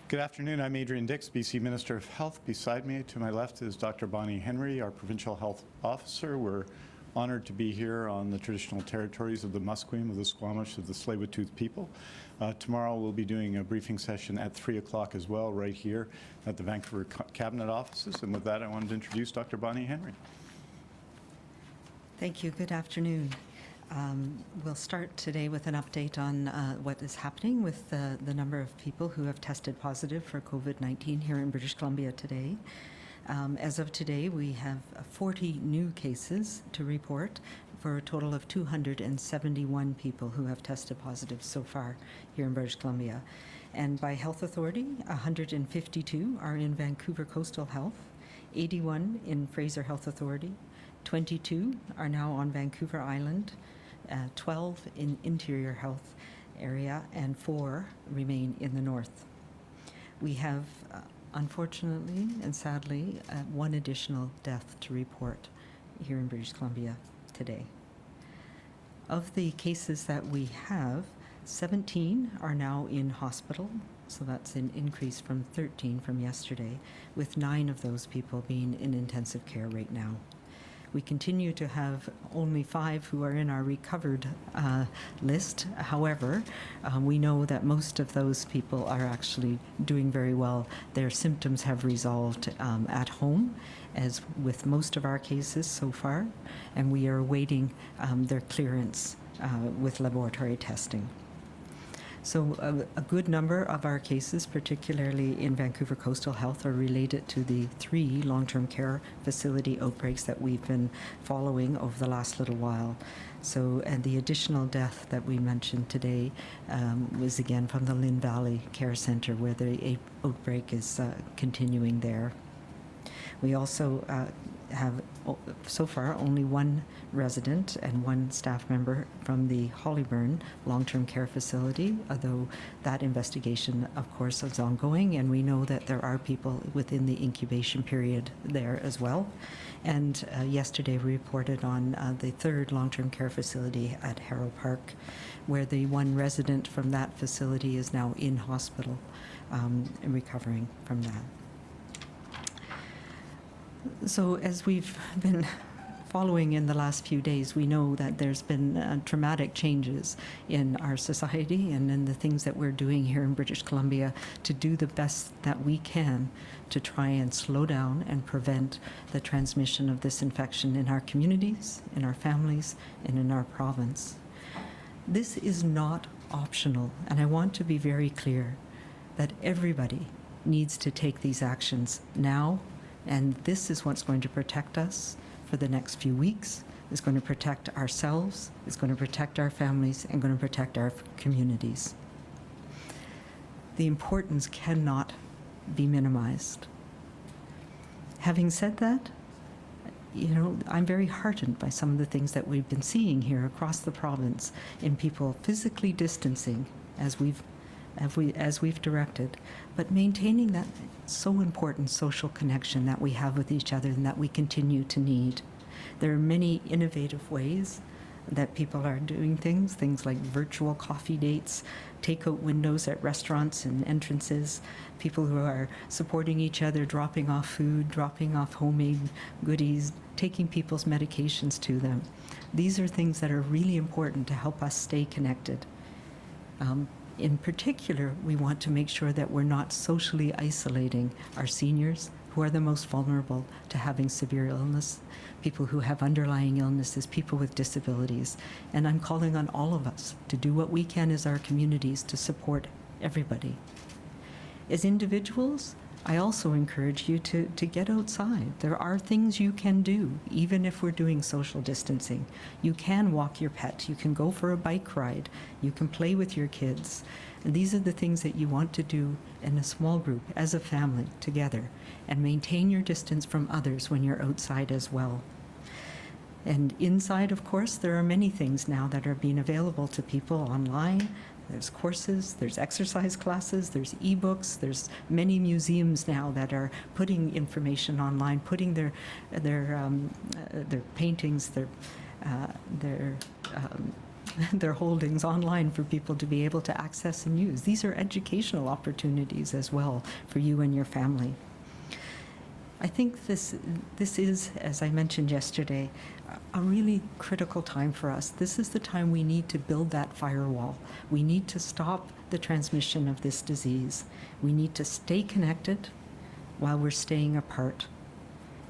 Good afternoon. I'm Adrian Dix, BC Minister of Health. Beside me, to my left, is Dr. Bonnie Henry, our Provincial Health Officer. We're honored to be here on the traditional territories of the Musqueam, of the Squamish, of the Tsleil-Waututh people. Tomorrow we'll be doing a briefing session at 3 o'clock as well, right here at the Vancouver Cabinet offices. And with that, I wanted to introduce Dr. Bonnie Henry. Thank you. Good afternoon. We'll start today with an update on what is happening with the number of people who have tested positive for COVID-19 here in British Columbia today. As of today, we have 40 new cases to report for a total of 271 people who have tested positive so far here in British Columbia. And by health authority, 152 are in Vancouver Coastal Health, 81 in Fraser Health Authority, 22 are now on Vancouver Island, 12 in Interior Health area, and 4 remain in the north. We have, unfortunately and sadly, one additional death to report here in British Columbia today. Of the cases that we have, 17 are now in hospital, so that's an increase from 13 from yesterday, with 9 of those people being in intensive care right now. We continue to have only 5 who are in our recovered list. However, we know that most of those people are actually doing very well. Their symptoms have resolved at home, as with most of our cases so far, and we are awaiting their clearance with laboratory testing. So a good number of our cases, particularly in Vancouver Coastal Health, are related to the 3 long-term care facility outbreaks that we've been following over the last little while. So, and the additional death that we mentioned today was again from the Lynn Valley Care Centre, where the outbreak is continuing there. We also have so far only 1 resident and 1 staff member from the Hollyburn long-term care facility, although that investigation, of course, is ongoing, and we know that there are people within the incubation period there as well. And yesterday we reported on the 3rd long-term care facility at Harrow Park, where the 1 resident from that facility is now in hospital and recovering from that. So as we've been following in the last few days, we know that there's been dramatic changes in our society and in the things that we're doing here in British Columbia to do the best that we can to try and slow down and prevent the transmission of this infection in our communities, in our families, and in our province. This is not optional, and I want to be very clear that everybody needs to take these actions now. And this is what's going to protect us for the next few weeks. It's going to protect ourselves, it's going to protect our families, and going to protect our communities. The importance cannot be minimized. Having said that, I'm very heartened by some of the things that we've been seeing here across the province in people physically distancing as we've directed, but maintaining that so important social connection that we have with each other and that we continue to need. There are many innovative ways that people are doing things like virtual coffee dates, takeout windows at restaurants and entrances, people who are supporting each other, dropping off food, dropping off homemade goodies, taking people's medications to them. These are things that are really important to help us stay connected. In particular, we want to make sure that we're not socially isolating our seniors, who are the most vulnerable to having severe illness, people who have underlying illnesses, people with disabilities. And I'm calling on all of us to do what we can as our communities to support everybody. As individuals, I also encourage you to get outside. There are things you can do, even if we're doing social distancing. You can walk your pet, you can go for a bike ride, you can play with your kids. And these are the things that you want to do in a small group, as a family, together, and maintain your distance from others when you're outside as well. And inside, of course, there are many things now that are being available to people online. There's courses, there's exercise classes, there's ebooks, there's many museums now that are putting information online, putting their paintings, their their holdings online for people to be able to access and use. These are educational opportunities as well for you and your family. I think this is, as I mentioned yesterday, a really critical time for us. This is the time we need to build that firewall. We need to stop the transmission of this disease. We need to stay connected while we're staying apart.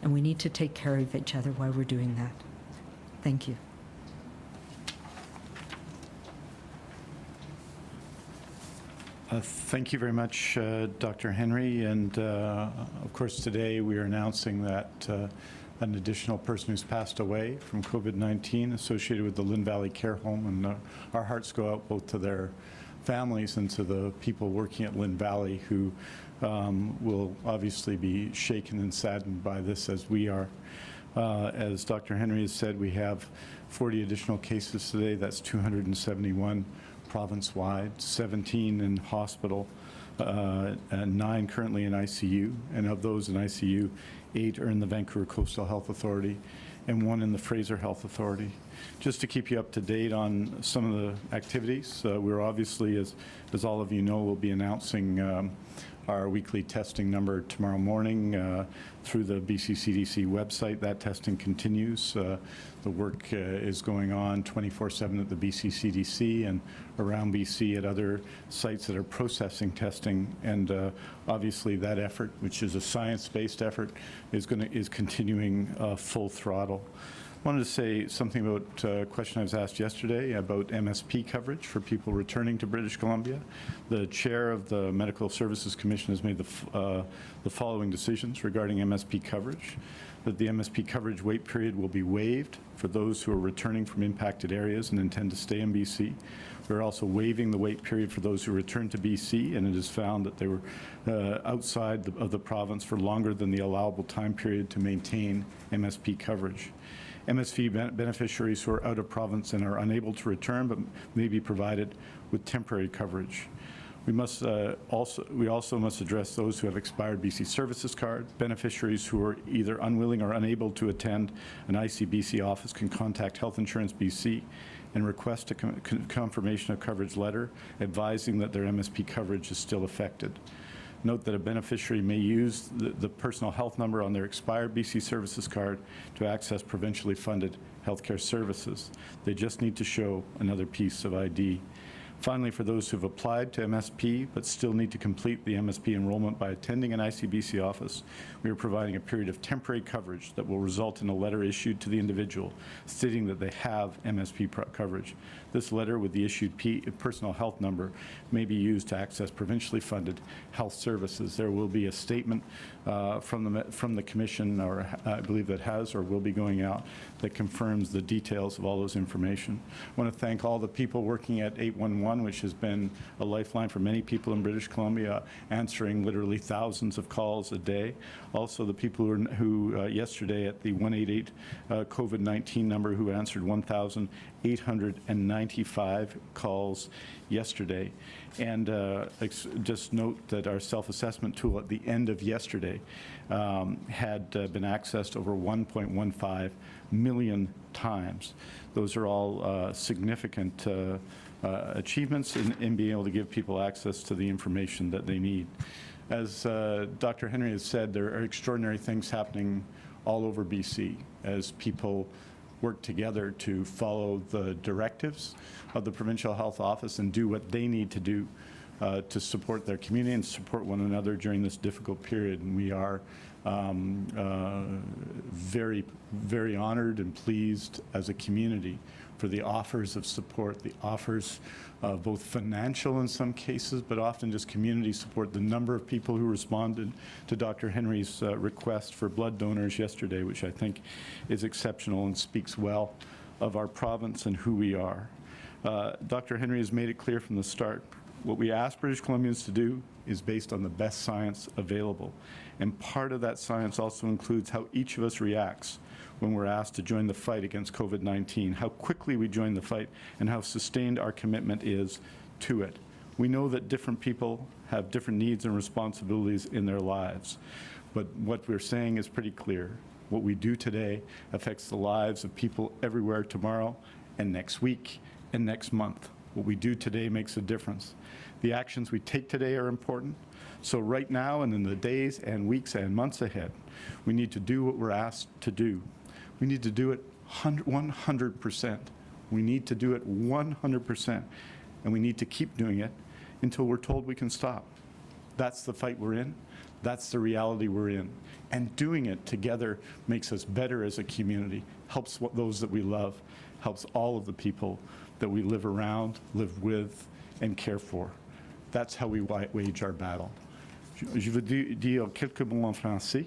And we need to take care of each other while we're doing that. Thank you. Thank you very much, Dr. Henry. And of course, today we are announcing that an additional person who's passed away from COVID-19 associated with the Lynn Valley Care Home. And our hearts go out both to their families and to the people working at Lynn Valley who will obviously be shaken and saddened by this as we are. As Dr. Henry has said, we have 40 additional cases today. That's 271 province-wide, 17 in hospital, and 9 currently in ICU. And of those in ICU, 8 are in the Vancouver Coastal Health Authority and 1 in the Fraser Health Authority. Just to keep you up to date on some of the activities, we're obviously, as all of you know, we'll be announcing our weekly testing number tomorrow morning through the BC CDC website. That testing continues. The work is going on 24/7 at the BC CDC and around BC at other sites that are processing testing. And obviously that effort, which is a science-based effort, is continuing full throttle. I wanted to say something about a question I was asked yesterday about MSP coverage for people returning to British Columbia. The chair of the Medical Services Commission has made the following decisions regarding MSP coverage: that the MSP coverage wait period will be waived for those who are returning from impacted areas and intend to stay in BC. We're also waiving the wait period for those who return to BC, and it is found that they were outside of the province for longer than the allowable time period to maintain MSP coverage. MSP beneficiaries who are out of province and are unable to return but may be provided with temporary coverage. We also must address those who have expired BC Services card. Beneficiaries who are either unwilling or unable to attend an ICBC office can contact Health Insurance BC and request a confirmation of coverage letter advising that their MSP coverage is still affected. Note that a beneficiary may use the personal health number on their expired BC Services card to access provincially funded healthcare services. They just need to show another piece of ID. Finally, for those who have applied to MSP but still need to complete the MSP enrollment by attending an ICBC office, we are providing a period of temporary coverage that will result in a letter issued to the individual stating that they have MSP coverage. This letter with the issued personal health number may be used to access provincially funded health services. There will be a statement from the Commission, or I believe that has or will be going out, that confirms the details of all those information. I want to thank all the people working at 811, which has been a lifeline for many people in British Columbia, answering literally thousands of calls a day. Also the people who yesterday at the 188 COVID-19 number who answered 1,895 calls yesterday. And just note that our self-assessment tool at the end of yesterday had been accessed over 1.15 million times. Those are all significant achievements in being able to give people access to the information that they need. As Dr. Henry has said, there are extraordinary things happening all over BC as people work together to follow the directives of the Provincial Health Office and do what they need to do to support their community and support one another during this difficult period. And we are very, very honored and pleased as a community for the offers of support, the offers of both financial in some cases, but often just community support. The number of people who responded to Dr. Henry's request for blood donors yesterday, which I think is exceptional and speaks well of our province and who we are. Dr. Henry has made it clear from the start, what we ask British Columbians to do is based on the best science available. And part of that science also includes how each of us reacts when we're asked to join the fight against COVID-19, how quickly we join the fight, and how sustained our commitment is to it. We know that different people have different needs and responsibilities in their lives, but what we're saying is pretty clear. What we do today affects the lives of people everywhere tomorrow and next week and next month. What we do today makes a difference. The actions we take today are important. So right now and in the days and weeks and months ahead, we need to do what we're asked to do. We need to do it 100%. We need to do it 100%. And we need to keep doing it until we're told we can stop. That's the fight we're in. That's the reality we're in. And doing it together makes us better as a community, helps those that we love, helps all of the people that we live around, live with, and care for. That's how we wage our battle. Je veux dire quelques mots en français.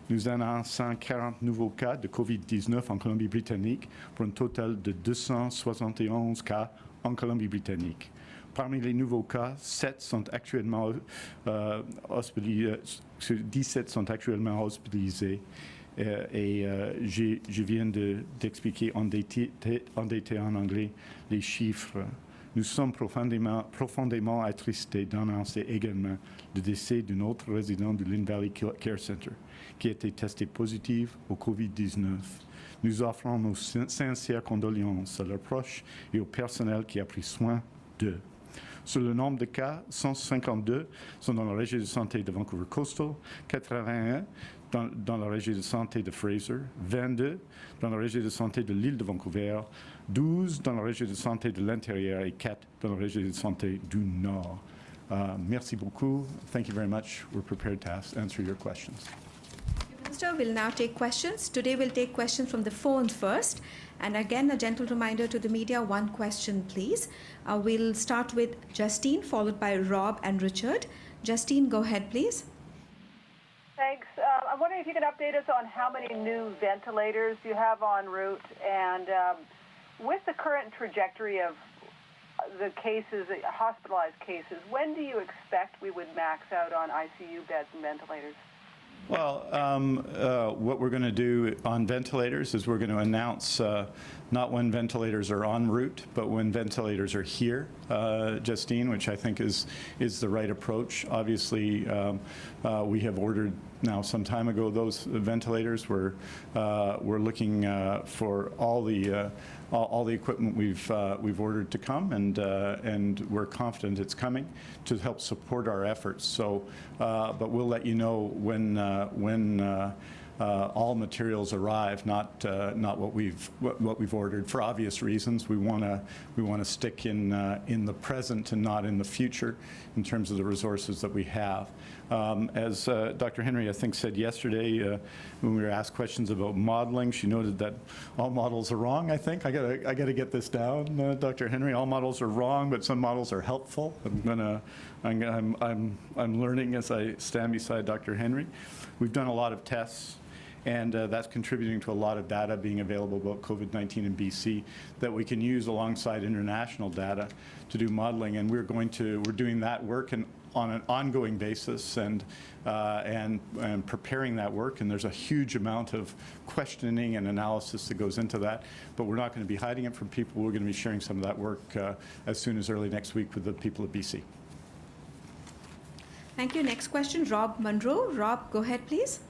Nous annonçons 40 nouveaux cas de COVID-19 en Colombie-Britannique pour un total de 271 cas en Colombie-Britannique. Parmi les nouveaux cas, 17 sont actuellement hospitalisés. Je viens d'expliquer en détail en anglais les chiffres. Nous sommes profondément attristés d'annoncer également le décès d'un autre résident du Lynn Valley Care Center qui a été testé positif au COVID-19. Nous offrons nos sincères condoléances à leurs proches et au personnel qui a pris soin d'eux. Sur le nombre de cas, 152 sont dans la région de santé de Vancouver Coastal, 81 dans la région de santé de Fraser, 22 dans la région de santé de l'île de Vancouver, 12 dans la région de santé de l'intérieur et 4 dans la région de santé du Nord. Merci beaucoup. Thank you very much. We're prepared to answer your questions. Minister, we'll now take questions. Today we'll take questions from the phone first. And again, a gentle reminder to the media, one question, please. We'll start with Justine, followed by Rob and Richard. Justine, go ahead, please. Thanks. I'm wondering if you can update us on how many new ventilators you have en route, and with the current trajectory of the cases, hospitalized cases, when do you expect we would max out on ICU beds and ventilators? Well, what we're going to do on ventilators is we're going to announce not when ventilators are en route, but when ventilators are here, Justine, which I think is the right approach. Obviously, we have ordered now some time ago those ventilators. We're looking for all the equipment we've ordered to come, and we're confident it's coming to help support our efforts. So, but we'll let you know when all materials arrive, not what we've ordered for obvious reasons. We want to stick in the present and not in the future in terms of the resources that we have. As Dr. Henry, I think, said yesterday when we were asked questions about modeling, she noted that all models are wrong. I think I got to get this down, Dr. Henry. All models are wrong, but some models are helpful. I'm learning as I stand beside Dr. Henry. We've done a lot of tests, and that's contributing to a lot of data being available about COVID-19 in BC that we can use alongside international data to do modeling. And we're doing that work on an ongoing basis and preparing that work. And there's a huge amount of questioning and analysis that goes into that. But we're not going to be hiding it from people. We're going to be sharing some of that work as soon as early next week with the people of BC. Thank you. Next question, Rob Munro. Rob, go ahead, please.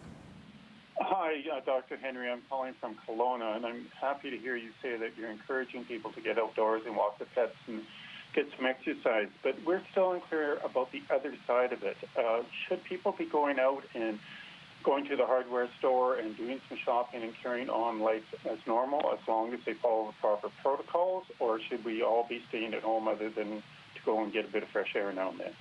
Hi, Dr. Henry. I'm calling from Kelowna, and I'm happy to hear you say that you're encouraging people to get outdoors and walk the pets and get some exercise. But we're still unclear about the other side of it. Should people be going out and going to the hardware store and doing some shopping and carrying on life as normal as long as they follow the proper protocols, or should we all be staying at home other than to go and get a bit of fresh air now and then?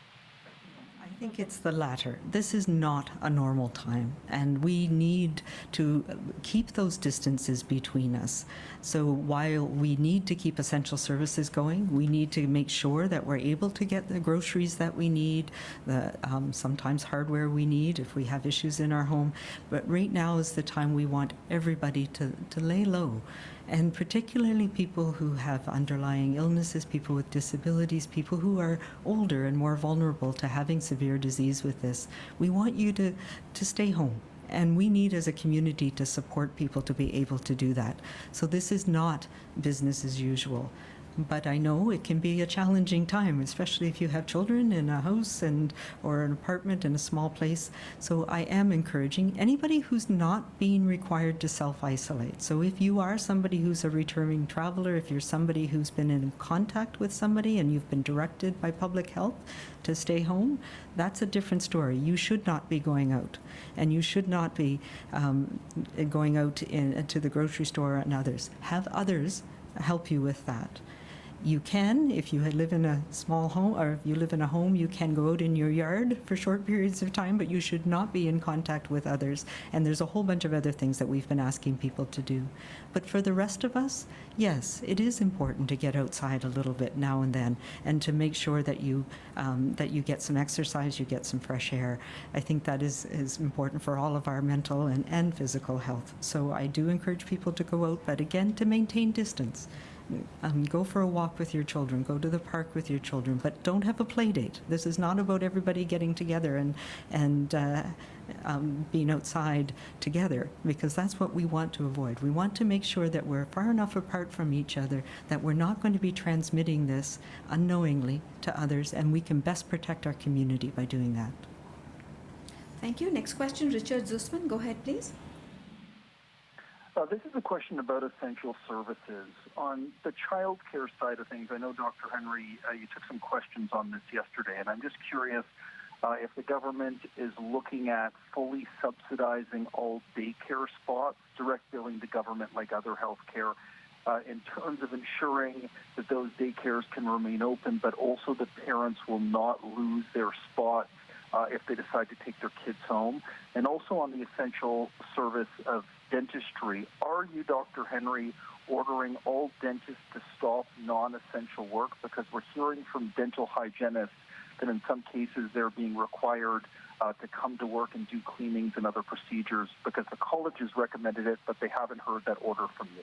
I think it's the latter. This is not a normal time, and we need to keep those distances between us. So while we need to keep essential services going, we need to make sure that we're able to get the groceries that we need, the sometimes hardware we need if we have issues in our home. But right now is the time we want everybody to lay low. And particularly people who have underlying illnesses, people with disabilities, people who are older and more vulnerable to having severe disease with this. We want you to stay home. And we need as a community to support people to be able to do that. So this is not business as usual. But I know it can be a challenging time, especially if you have children in a house or an apartment in a small place. So I am encouraging anybody who's not being required to self-isolate. So if you are somebody who's a returning traveler, if you're somebody who's been in contact with somebody and you've been directed by public health to stay home, that's a different story. You should not be going out, and you should not be going out to the grocery store and others. Have others help you with that. You can, if you live in a small home, or if you live in a home, you can go out in your yard for short periods of time, but you should not be in contact with others. And there's a whole bunch of other things that we've been asking people to do. But for the rest of us, yes, it is important to get outside a little bit now and then, and to make sure that you get some exercise, you get some fresh air. I think that is important for all of our mental and physical health. So I do encourage people to go out, but again, to maintain distance. Go for a walk with your children, go to the park with your children, but don't have a play date. This is not about everybody getting together and being outside together, because that's what we want to avoid. We want to make sure that we're far enough apart from each other that we're not going to be transmitting this unknowingly to others, and we can best protect our community by doing that. Thank you. Next question, Richard Zussman. Go ahead, please. This is a question about essential services. On the child care side of things, I know, Dr. Henry, you took some questions on this yesterday, and I'm just curious if the government is looking at fully subsidizing all daycare spots, direct billing the government like other health care, in terms of ensuring that those daycares can remain open, but also the parents will not lose their spot if they decide to take their kids home. And also on the essential service of dentistry, are you, Dr. Henry, ordering all dentists to stop non-essential work? Because we're hearing from dental hygienists that in some cases they're being required to come to work and do cleanings and other procedures because the college has recommended it, but they haven't heard that order from you.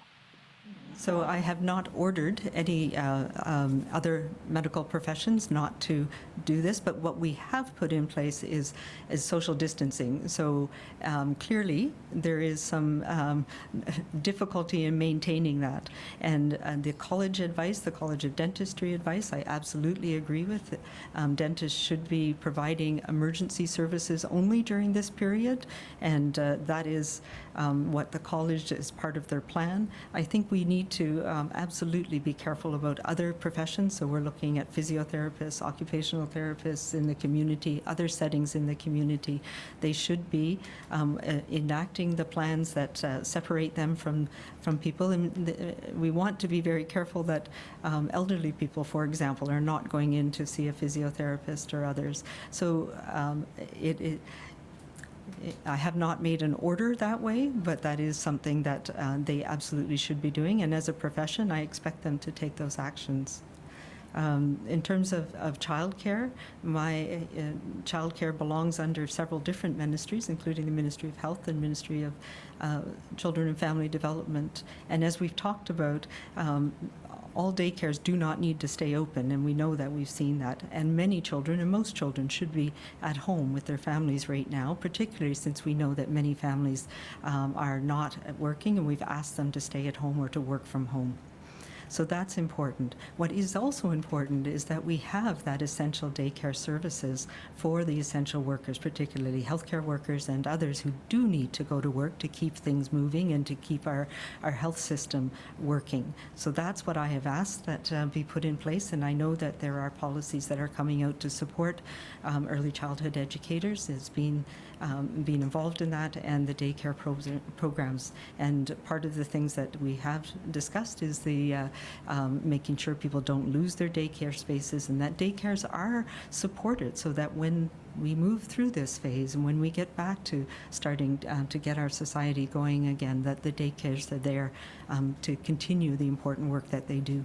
So I have not ordered any other medical professions not to do this, but what we have put in place is social distancing. So clearly there is some difficulty in maintaining that. And the college advice, the College of Dentistry advice, I absolutely agree with. Dentists should be providing emergency services only during this period, and that is what the college is part of their plan. I think we need to absolutely be careful about other professions. So we're looking at physiotherapists, occupational therapists in the community, other settings in the community. They should be enacting the plans that separate them from people. And we want to be very careful that elderly people, for example, are not going in to see a physiotherapist or others. So I have not made an order that way, but that is something that they absolutely should be doing. And as a profession, I expect them to take those actions. In terms of childcare, my childcare belongs under several different ministries, including the Ministry of Health and Ministry of Children and Family Development. And as we've talked about, all daycares do not need to stay open, and we know that, we've seen that. And many children, and most children, should be at home with their families right now, particularly since we know that many families are not working, and we've asked them to stay at home or to work from home. So that's important. What is also important is that we have that essential daycare services for the essential workers, particularly healthcare workers and others who do need to go to work to keep things moving and to keep our health system working. So that's what I have asked that be put in place, and I know that there are policies that are coming out to support early childhood educators. It's been involved in that, and the daycare programs. And part of the things that we have discussed is the making sure people don't lose their daycare spaces, and that daycares are supported so that when we move through this phase and when we get back to starting to get our society going again, that the daycares are there to continue the important work that they do.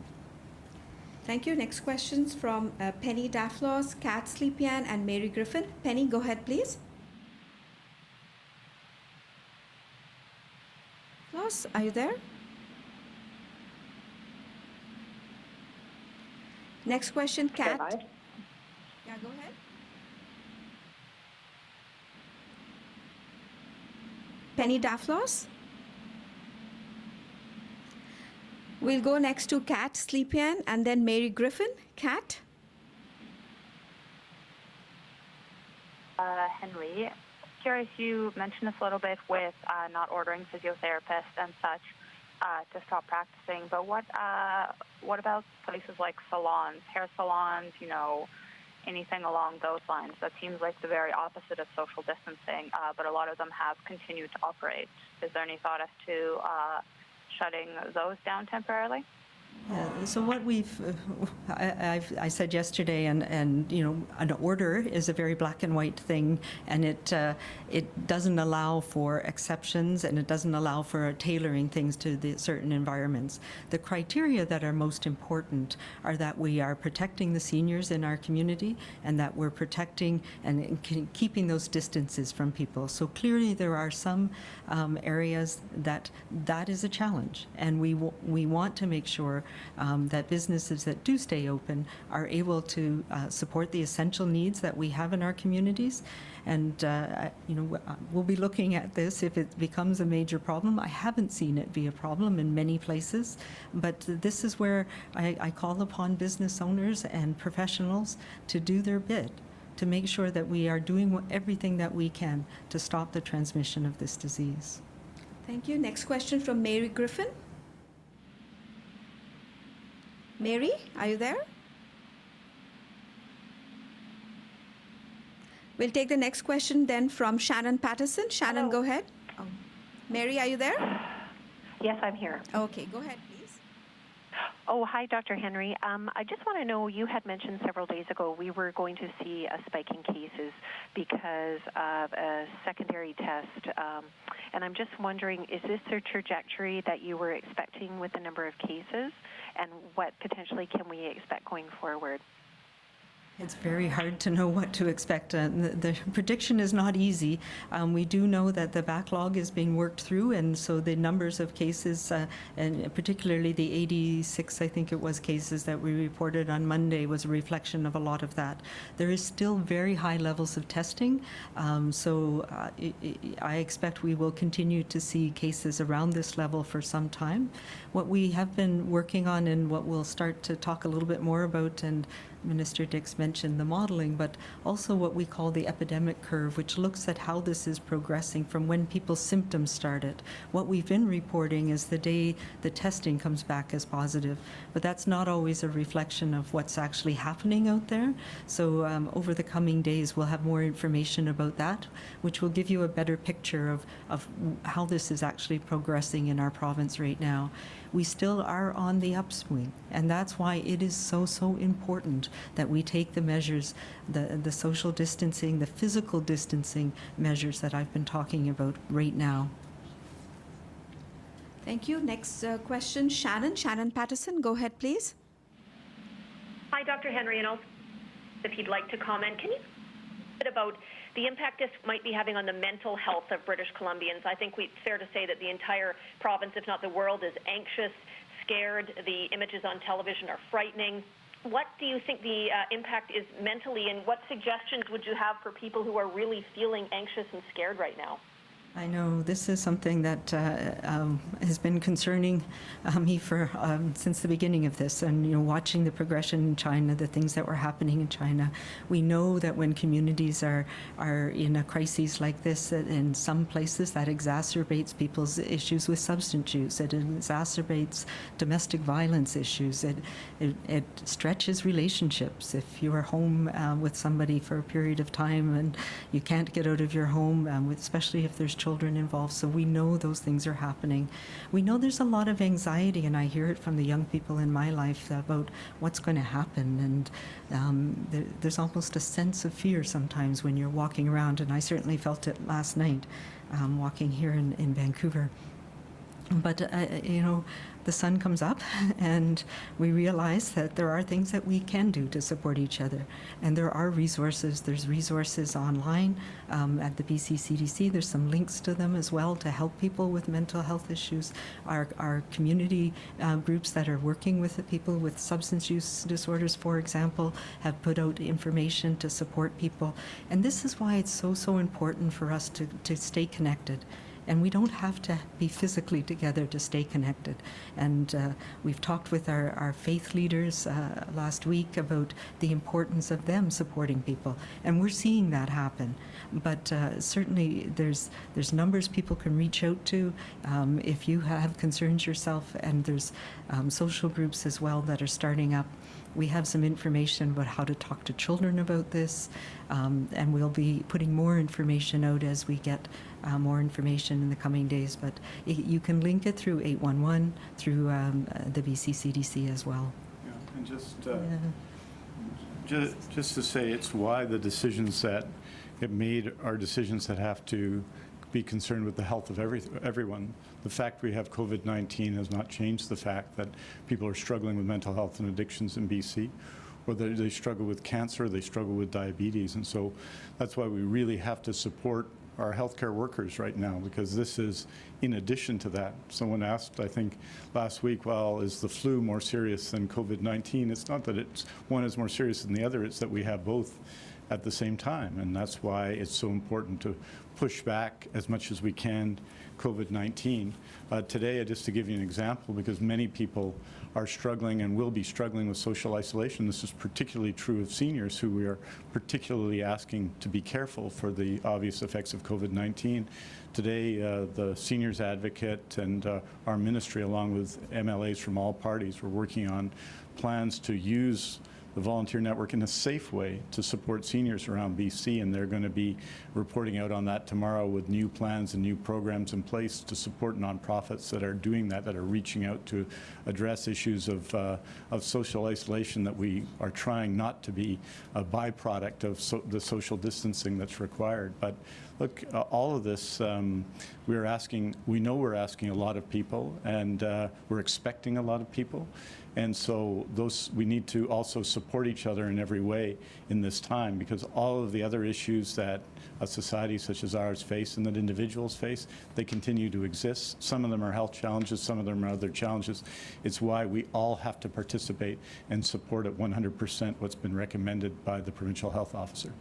Thank you. Next questions from Penny Daflos, Kat Slepian, and Mary Griffin. Penny, go ahead, please. Daflos, are you there? Next question, Kat. Yeah, go ahead. Penny Daflos? We'll go next to Kat Sleepian and then Mary Griffin. Kat? Henry, curious, you mentioned this a little bit with not ordering physiotherapists and such to stop practicing, but what about places like salons, hair salons, anything along those lines? That seems like the very opposite of social distancing, but a lot of them have continued to operate. Is there any thought as to shutting those down temporarily? Yeah, so what I said yesterday, and an order is a very black and white thing, and it doesn't allow for exceptions, and it doesn't allow for tailoring things to the certain environments. The criteria that are most important are that we are protecting the seniors in our community, and that we're protecting and keeping those distances from people. So clearly there are some areas that is a challenge, and we want to make sure that businesses that do stay open are able to support the essential needs that we have in our communities. And we'll be looking at this if it becomes a major problem. I haven't seen it be a problem in many places, but this is where I call upon business owners and professionals to do their bit to make sure that we are doing everything that we can to stop the transmission of this disease. Thank you. Next question from Mary Griffin. Mary, are you there? We'll take the next question then from Shannon Patterson. Shannon, Hello. go ahead. Oh. Mary, are you there? Yes, I'm here. Okay, go ahead, please. Oh, hi, Dr. Henry. I just want to know, you had mentioned several days ago we were going to see a spike in cases because of a secondary test. And I'm just wondering, is this the trajectory that you were expecting with the number of cases? And what potentially can we expect going forward? It's very hard to know what to expect. The prediction is not easy. We do know that the backlog is being worked through, and so the numbers of cases, and particularly the 86, I think it was, cases that we reported on Monday was a reflection of a lot of that. There is still very high levels of testing, so I expect we will continue to see cases around this level for some time. What we have been working on, and what we'll start to talk a little bit more about, and Minister Dix mentioned the modeling, but also what we call the epidemic curve, which looks at how this is progressing from when people's symptoms started. What we've been reporting is the day the testing comes back as positive, but that's not always a reflection of what's actually happening out there. So over the coming days, we'll have more information about that, which will give you a better picture of how this is actually progressing in our province right now. We still are on the upswing, and that's why it is so important that we take the measures, the social distancing, the physical distancing measures that I've been talking about right now. Thank you. Next question, Shannon Patterson. Go ahead, please. Hi, Dr. Henry, and also if you'd like to comment, can you a bit about the impact this might be having on the mental health of British Columbians? I think it's fair to say that the entire province, if not the world, is anxious, scared. The images on television are frightening. What do you think the impact is mentally, and what suggestions would you have for people who are really feeling anxious and scared right now? I know this is something that has been concerning me for since the beginning of this, and watching the progression in China, the things that were happening in China. We know that when communities are in a crisis like this, in some places that exacerbates people's issues with substance use. It exacerbates domestic violence issues. It stretches relationships. If you are home with somebody for a period of time and you can't get out of your home, especially if there's children involved. So we know those things are happening. We know there's a lot of anxiety, and I hear it from the young people in my life about what's going to happen. And there's almost a sense of fear sometimes when you're walking around, and I certainly felt it last night walking here in Vancouver. But, the sun comes up and we realize that there are things that we can do to support each other. And there are resources. There's resources online at the BC CDC. There's some links to them as well to help people with mental health issues. Our community groups that are working with the people with substance use disorders, for example, have put out information to support people. And this is why it's so important for us to stay connected and we don't have to be physically together to stay connected. And we've talked with our faith leaders last week about the importance of them supporting people, and we're seeing that happen. But certainly there's numbers people can reach out to if you have concerns yourself, and there's social groups as well that are starting up. We have some information about how to talk to children about this, and we'll be putting more information out as we get more information in the coming days. But you can link it through 811, through the BC CDC as well. Yeah, and just to say, it's why the decisions that get made are decisions that have to be concerned with the health of everyone. The fact we have COVID-19 has not changed the fact that people are struggling with mental health and addictions in BC, or they struggle with cancer, they struggle with diabetes. And so that's why we really have to support our healthcare workers right now, because this is in addition to that. Someone asked, I think, last week, well, is the flu more serious than COVID-19? It's not that one is more serious than the other, it's that we have both at the same time. And that's why it's so important to push back as much as we can COVID-19. Today, just to give you an example, because many people are struggling and will be struggling with social isolation, this is particularly true of seniors, who we are particularly asking to be careful for the obvious effects of COVID-19. Today, the seniors advocate and our ministry, along with MLAs from all parties, we're working on plans to use the volunteer network in a safe way to support seniors around BC, and they're going to be reporting out on that tomorrow with new plans and new programs in place to support nonprofits that are doing that, that are reaching out to address issues of social isolation that we are trying not to be a byproduct of the social distancing that's required. But look, all of this, we know we're asking a lot of people, and we're expecting a lot of people. And so we need to also support each other in every way in this time, because all of the other issues that a society such as ours face and that individuals face, they continue to exist. Some of them are health challenges, some of them are other challenges. It's why we all have to participate and support at 100% what's been recommended by the provincial health officer.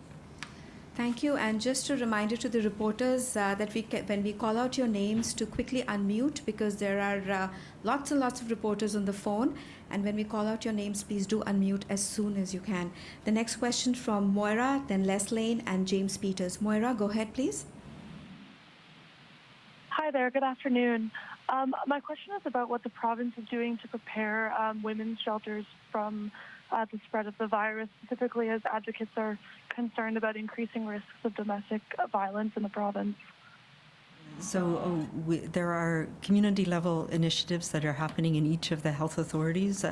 Thank you. And just a reminder to the reporters that when we call out your names, to quickly unmute, because there are lots and lots of reporters on the phone. And when we call out your names, please do unmute as soon as you can. The next question from Moira, then Les Lane and James Peters. Moira, go ahead, please. Hi there. Good afternoon. My question is about what the province is doing to prepare women's shelters from the spread of the virus, specifically as advocates are concerned about increasing risks of domestic violence in the province. So there are community-level initiatives that are happening in each of the health authorities.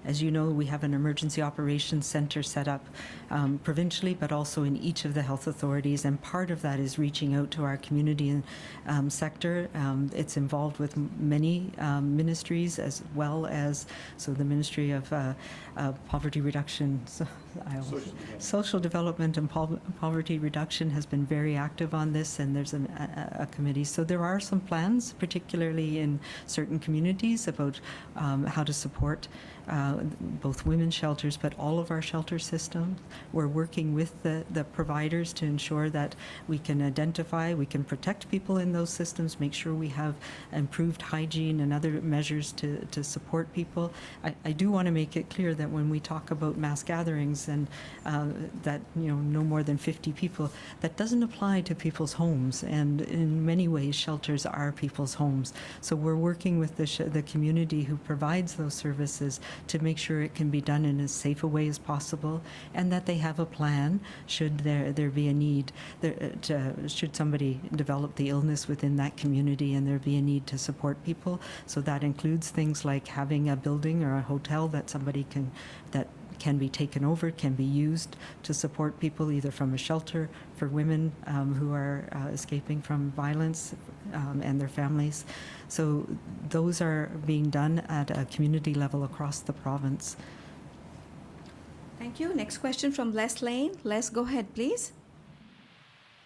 As you know, we have an emergency operations center set up provincially, but also in each of the health authorities, and part of that is reaching out to our community sector. It's involved with many ministries, as well as the Ministry of Poverty Reduction, Social Development and Poverty Reduction has been very active on this, and there's a committee. So there are some plans, particularly in certain communities, about how to support both women's shelters, but all of our shelter systems. We're working with the providers to ensure that we can identify, we can protect people in those systems, make sure we have improved hygiene and other measures to support people. I do want to make it clear that when we talk about mass gatherings and that no more than 50 people, that doesn't apply to people's homes, and in many ways shelters are people's homes. So we're working with the community who provides those services to make sure it can be done in as safe a way as possible, and that they have a plan should there be a need, should somebody develop the illness within that community and there be a need to support people. So that includes things like having a building or a hotel that somebody can be taken over, can be used to support people, either from a shelter for women who are escaping from violence and their families. So those are being done at a community level across the province. Thank you. Next question from Les Lane. Les, go ahead, please.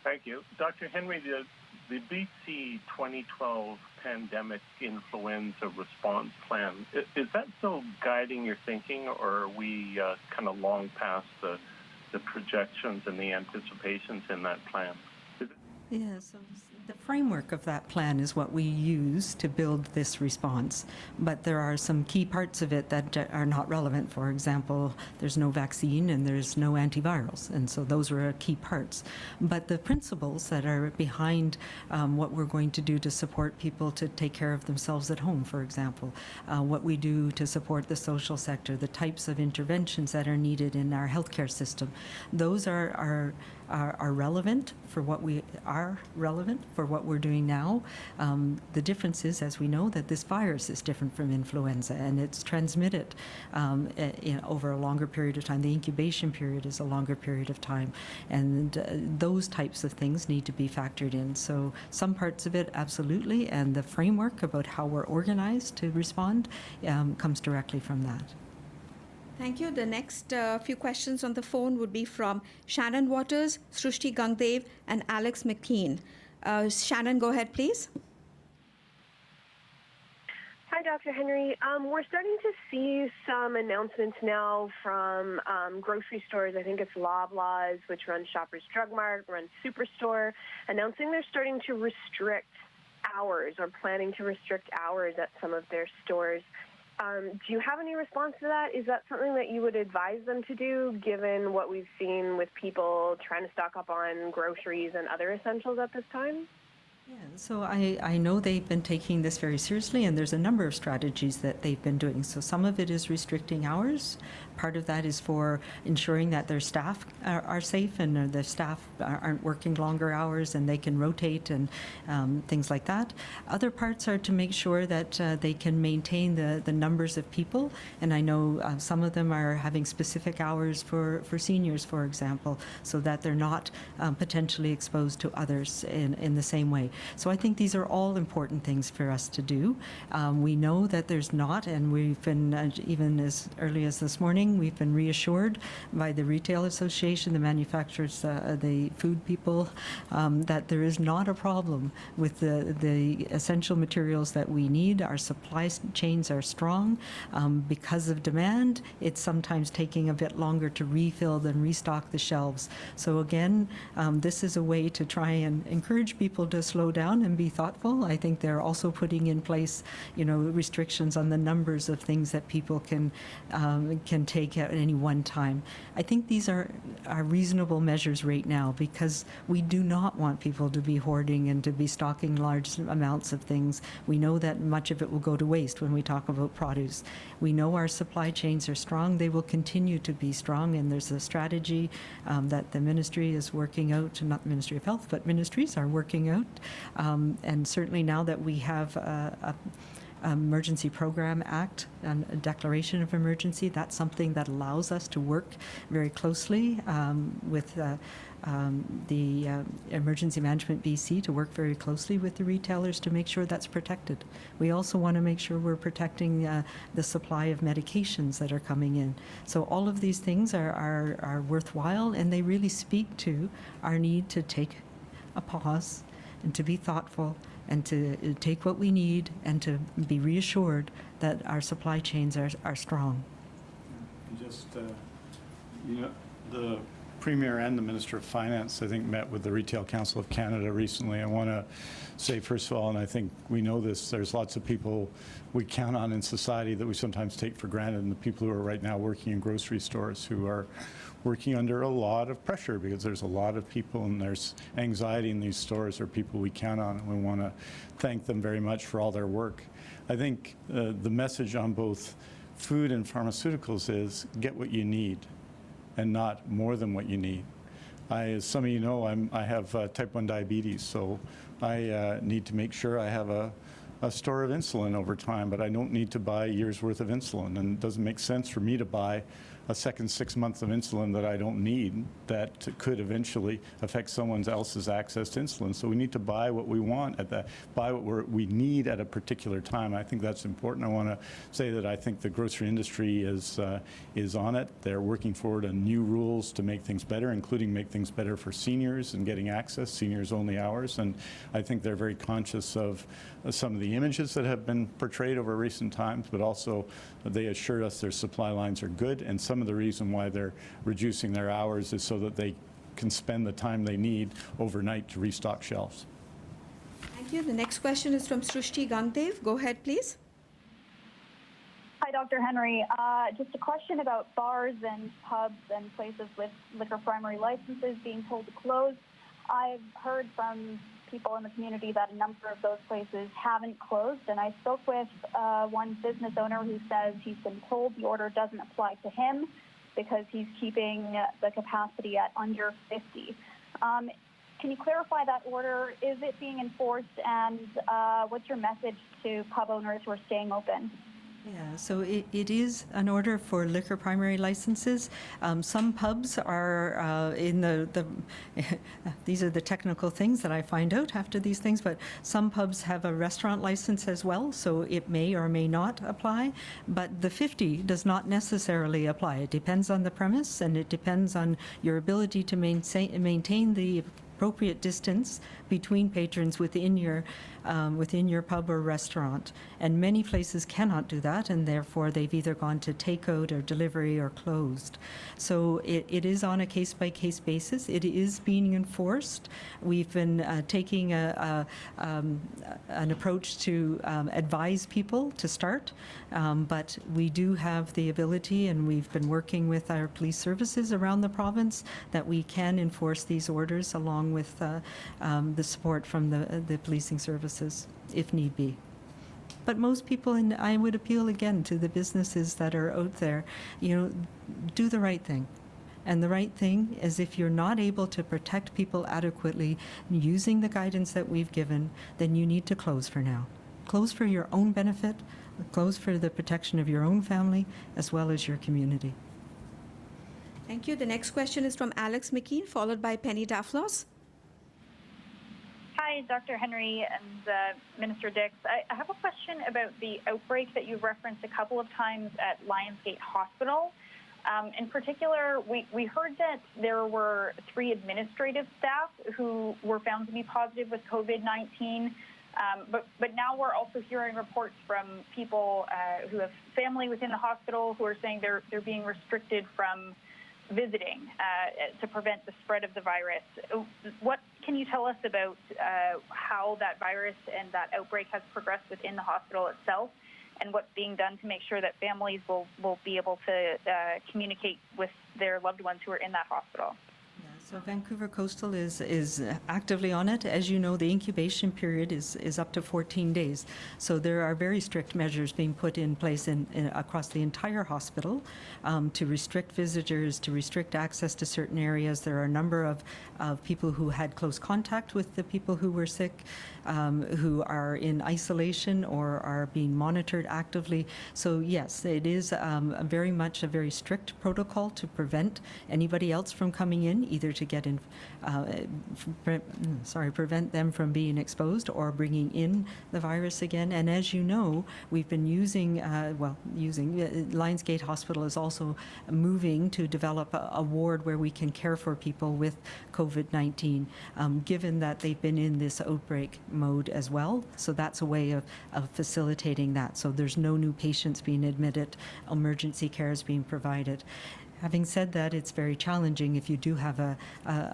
Thank you. Dr. Henry, the BC 2012 pandemic influenza response plan, is that still guiding your thinking, or are we kind of long past the projections and the anticipations in that plan? Yeah, so The framework of that plan is what we use to build this response, but there are some key parts of it that are not relevant. For example, there's no vaccine and there's no antivirals, and so those are key parts. But the principles that are behind what we're going to do to support people to take care of themselves at home, for example, what we do to support the social sector, the types of interventions that are needed in our healthcare system, those are relevant for what we're doing now. The difference is, as we know, that this virus is different from influenza, and it's transmitted over a longer period of time. The incubation period is a longer period of time, and those types of things need to be factored in. So some parts of it, absolutely, and the framework about how we're organized to respond comes directly from that. Thank you. The next few questions on the phone would be from Shannon Waters, Srushti Gangdev, and Alex McKean. Shannon, go ahead, please. Hi, Dr. Henry. We're starting to see some announcements now from grocery stores. I think it's Loblaws, which runs Shoppers Drug Mart, runs Superstore, announcing they're starting to restrict hours or planning to restrict hours at some of their stores. Do you have any response to that? Is that something that you would advise them to do, given what we've seen with people trying to stock up on groceries and other essentials at this time? Yeah, so I know they've been taking this very seriously, and there's a number of strategies that they've been doing. So some of it is restricting hours. Part of that is for ensuring that their staff are safe and the staff aren't working longer hours and they can rotate and things like that. Other parts are to make sure that they can maintain the numbers of people. And I know some of them are having specific hours for seniors, for example, so that they're not potentially exposed to others in the same way. So I think these are all important things for us to do. We know that there's not, and we've been, even as early as this morning, we've been reassured by the Retail Association, the manufacturers, the food people, that there is not a problem with the essential materials that we need. Our supply chains are strong. Because of demand, it's sometimes taking a bit longer to refill than restock the shelves. So again, this is a way to try and encourage people to slow down and be thoughtful. I think they're also putting in place, restrictions on the numbers of things that people can take at any one time. I think these are reasonable measures right now, because we do not want people to be hoarding and to be stocking large amounts of things. We know that much of it will go to waste when we talk about produce. We know our supply chains are strong. They will continue to be strong, and there's a strategy that the ministry is working out, not the Ministry of Health, but ministries are working out. And certainly now that we have a Emergency Program Act and a declaration of emergency, that's something that allows us to work very closely with the Emergency Management BC, to work very closely with the retailers to make sure that's protected. We also want to make sure we're protecting the supply of medications that are coming in. So all of these things are worthwhile, and they really speak to our need to take a pause and to be thoughtful and to take what we need and to be reassured that our supply chains are strong. Just, the Premier and the Minister of Finance, I think, met with the Retail Council of Canada recently. I want to say, first of all, and I think we know this, there's lots of people we count on in society that we sometimes take for granted, and the people who are right now working in grocery stores who are working under a lot of pressure, because there's a lot of people and there's anxiety in these stores, are people we count on, and we want to thank them very much for all their work. I think the message on both food and pharmaceuticals is get what you need and not more than what you need. As some of you know, I have type 1 diabetes, so I need to make sure I have a store of insulin over time, but I don't need to buy a year's worth of insulin, and it doesn't make sense for me to buy a second 6 months of insulin that I don't need, that could eventually affect someone else's access to insulin. So we need to buy what we want buy what we need at a particular time. I think that's important. I want to say that I think the grocery industry is on it. They're working forward on new rules to make things better, including make things better for seniors and getting access, seniors only hours. And I think they're very conscious of some of the images that have been portrayed over recent times, but also they assured us their supply lines are good, and some of the reason why they're reducing their hours is so that they can spend the time they need overnight to restock shelves. Thank you. The next question is from Srushti Gangdev. Go ahead, please. Hi, Dr. Henry. Just a question about bars and pubs and places with liquor primary licenses being told to close. I've heard from people in the community that a number of those places haven't closed, and I spoke with one business owner who says he's been told the order doesn't apply to him because he's keeping the capacity at under 50. Can you clarify that order? Is it being enforced, and what's your message to pub owners who are staying open? Yeah, so it is an order for liquor primary licenses. Some pubs are in the these are the technical things that I find out after these things, but some pubs have a restaurant license as well, so it may or may not apply. But the 50 does not necessarily apply. It depends on the premise, and it depends on your ability to maintain the appropriate distance between patrons within your pub or restaurant. And many places cannot do that, and therefore they've either gone to takeout or delivery or closed. So it is on a case-by-case basis. It is being enforced. We've been taking an approach to advise people to start, but we do have the ability, and we've been working with our police services around the province, that we can enforce these orders along with the support from the policing services, if need be. But most people, and I would appeal again to the businesses that are out there, do the right thing. And the right thing is, if you're not able to protect people adequately using the guidance that we've given, then you need to close for now. Close for your own benefit, close for the protection of your own family as well as your community. Thank you. The next question is from Alex McKean, followed by Penny Daflos. Hi, Dr. Henry and Minister Dix. I have a question about the outbreak that you've referenced a couple of times at Lionsgate Hospital. In particular, we heard that there were 3 administrative staff who were found to be positive with COVID-19, but now we're also hearing reports from people who have family within the hospital who are saying they're being restricted from visiting to prevent the spread of the virus. What can you tell us about how that virus and that outbreak has progressed within the hospital itself, and what's being done to make sure that families will be able to communicate with their loved ones who are in that hospital? So Vancouver Coastal is actively on it. As you know, the incubation period is up to 14 days. So there are very strict measures being put in place across the entire hospital to restrict visitors, to restrict access to certain areas. There are a number of people who had close contact with the people who were sick, who are in isolation or are being monitored actively. So yes, it is very much a very strict protocol to prevent anybody else from coming in, either to get in, prevent them from being exposed or bringing in the virus again. And as you know, we've been using Lionsgate Hospital is also moving to develop a ward where we can care for people with COVID-19, given that they've been in this outbreak mode as well. So that's a way of facilitating that. So there's no new patients being admitted, emergency care is being provided. Having said that, it's very challenging if you do have a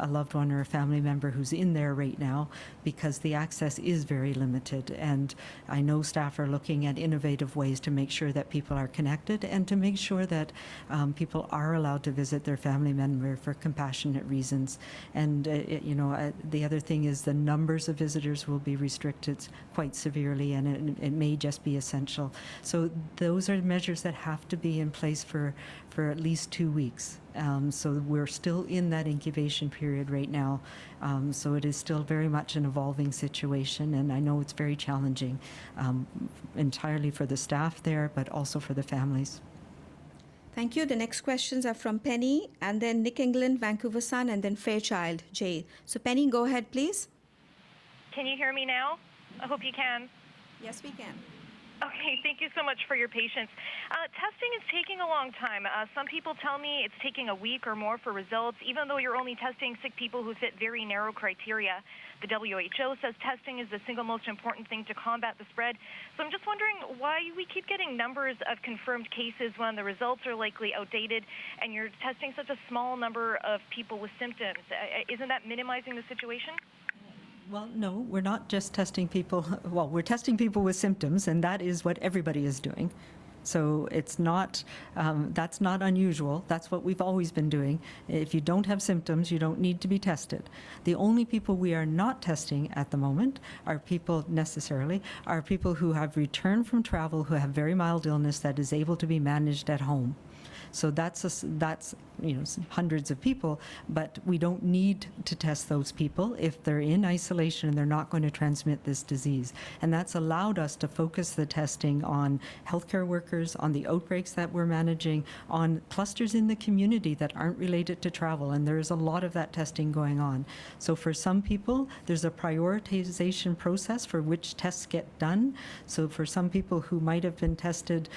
loved one or a family member who's in there right now, because the access is very limited. And I know staff are looking at innovative ways to make sure that people are connected and to make sure that people are allowed to visit their family member for compassionate reasons. And, the other thing is the numbers of visitors will be restricted quite severely, and it may just be essential. So those are measures that have to be in place for at least 2 weeks. So we're still in that incubation period right now. So it is still very much an evolving situation, and I know it's very challenging entirely for the staff there, but also for the families. Thank you. The next questions are from Penny, and then Nick England, Vancouver Sun, and then Fairchild, Jay. So Penny, go ahead, please. Can you hear me now? I hope you can. Yes, we can. Okay, thank you so much for your patience. Testing is taking a long time. Some people tell me it's taking a week or more for results, even though you're only testing sick people who fit very narrow criteria. The WHO says testing is the single most important thing to combat the spread. So I'm just wondering why we keep getting numbers of confirmed cases when the results are likely outdated, and you're testing such a small number of people with symptoms. Isn't that minimizing the situation? Well, no, we're not just testing people. Well, we're testing people with symptoms, and that is what everybody is doing. So it's not, that's not unusual. That's what we've always been doing. If you don't have symptoms, you don't need to be tested. The only people we are not testing at the moment are people who have returned from travel, who have very mild illness that is able to be managed at home. So that's hundreds of people, but we don't need to test those people if they're in isolation and they're not going to transmit this disease. And that's allowed us to focus the testing on healthcare workers, on the outbreaks that we're managing, on clusters in the community that aren't related to travel, and there's a lot of that testing going on. So for some people, there's a prioritization process for which tests get done. So for some people who might have been tested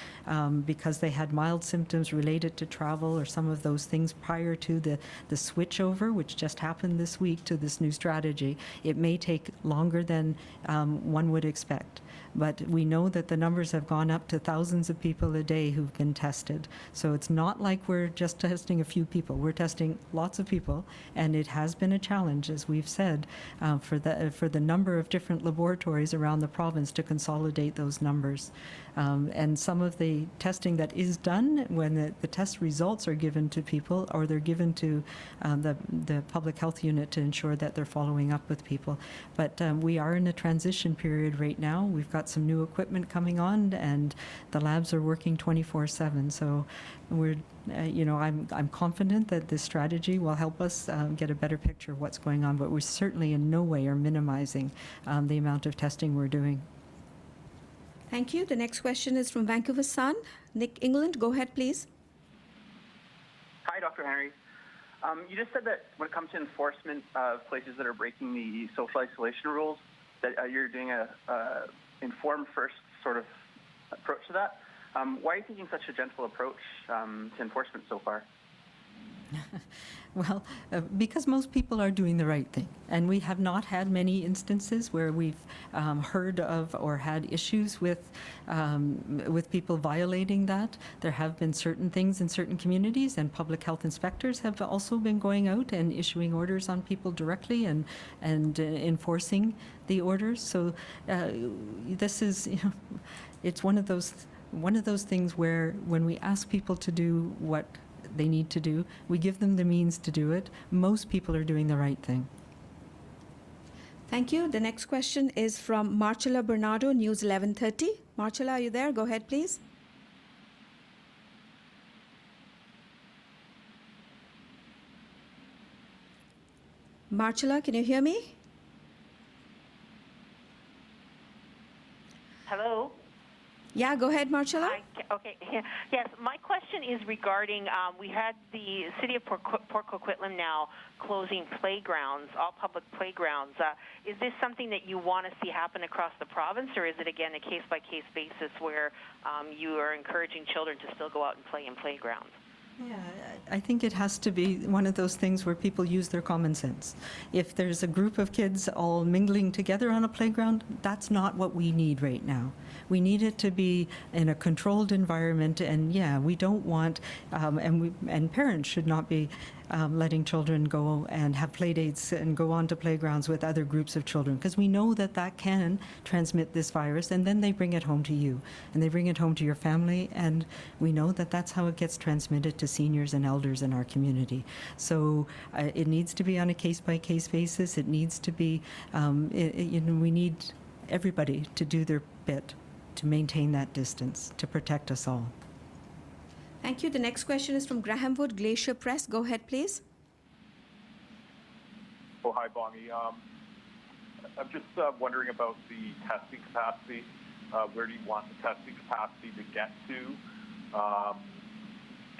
because they had mild symptoms related to travel or some of those things prior to the switchover, which just happened this week, to this new strategy, it may take longer than one would expect. But we know that the numbers have gone up to thousands of people a day who've been tested. So it's not like we're just testing a few people. We're testing lots of people, and it has been a challenge, as we've said, for the number of different laboratories around the province to consolidate those numbers. And some of the testing that is done, when the test results are given to people, or they're given to the public health unit to ensure that they're following up with people. But we are in a transition period right now. We've got some new equipment coming on, and the labs are working 24/7. So we're, I'm confident that this strategy will help us get a better picture of what's going on. But we certainly in no way are minimizing the amount of testing we're doing. Thank you. The next question is from Vancouver Sun. Nick England, go ahead, please. Hi, Dr. Henry. You just said that when it comes to enforcement of places that are breaking the social isolation rules, that you're doing a informed first sort of approach to that. Why are you taking such a gentle approach to enforcement so far? Well, because most people are doing the right thing. And we have not had many instances where we've heard of or had issues with people violating that. There have been certain things in certain communities, and public health inspectors have also been going out and issuing orders on people directly and enforcing the orders. So this is, it's one of those things where when we ask people to do what they need to do, we give them the means to do it. Most people are doing the right thing. Thank you. The next question is from Marcella Bernardo, News 1130. Marcella, are you there? Go ahead, please. Marcella, can you hear me? Hello? Yeah, go ahead, Marcella. Okay. Yes, my question is regarding, we had the City of Port Coquitlam now closing playgrounds, all public playgrounds. Is this something that you want to see happen across the province, or is it, again, a case-by-case basis where you are encouraging children to still go out and play in playgrounds? Yeah, I think it has to be one of those things where people use their common sense. If there's a group of kids all mingling together on a playground, that's not what we need right now. We need it to be in a controlled environment, and yeah, we don't want, and parents should not be letting children go and have play dates and go on to playgrounds with other groups of children, because we know that that can transmit this virus, and then they bring it home to you, and they bring it home to your family, and we know that that's how it gets transmitted to seniors and elders in our community. So it needs to be on a case-by-case basis. It needs to be, we need everybody to do their bit to maintain that distance, to protect us all. Thank you. The next question is from Graham Wood, Glacier Press. Go ahead, please. Oh, hi, Bonnie. I'm just wondering about the testing capacity. Where do you want the testing capacity to get to?